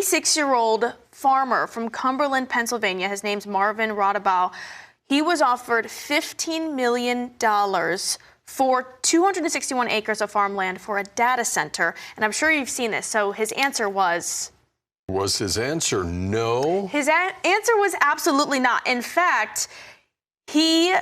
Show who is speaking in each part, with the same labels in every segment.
Speaker 1: 86-year-old farmer from Cumberland, Pennsylvania, his name's Marvin Rodabaugh. He was offered $15 million for 261 acres of farmland for a data center. And I'm sure you've seen this. So his answer was...
Speaker 2: Was his answer no?
Speaker 1: His answer was absolutely not. In fact, he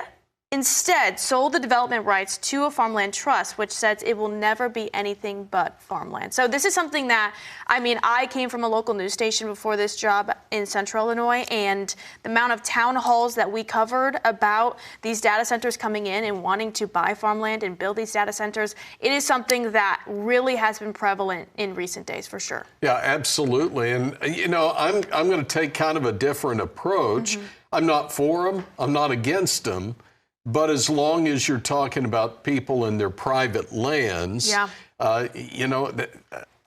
Speaker 1: instead sold the development rights to a farmland trust, which says it will never be anything but farmland. So this is something that, I mean, I came from a local news station before this job in Central Illinois, and the amount of town halls that we covered about these data centers coming in and wanting to buy farmland and build these data centers, it is something that really has been prevalent in recent days, for sure.
Speaker 2: Yeah, absolutely. And, you know, I'm going to take kind of a different approach. I'm not for them. I'm not against them. But as long as you're talking about people in their private lands, you know,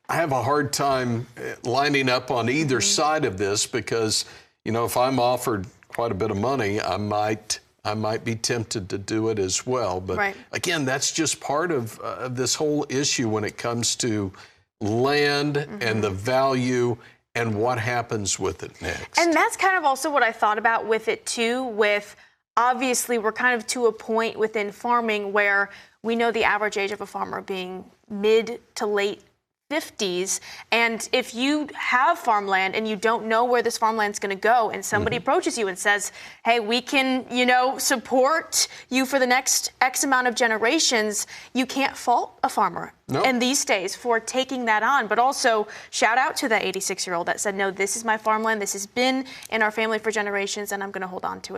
Speaker 2: I have a hard time lining up on either side of this because, you know, if I'm offered quite a bit of money, I might be tempted to do it as well. But again, that's just part of this whole issue when it comes to land and the value and what happens with it next.
Speaker 1: And that's kind of also what I thought about with it, too, with obviously we're kind of to a point within farming where we know the average age of a farmer being mid to late 50s. And if you have farmland and you don't know where this farmland's going to go and somebody approaches you and says, hey, we can, you know, support you for the next X amount of generations, you can't fault a farmer in these days for taking that on. But also shout out to that 86-year-old that said, no, this is my farmland. This has been in our family for generations and I'm going to hold on to it.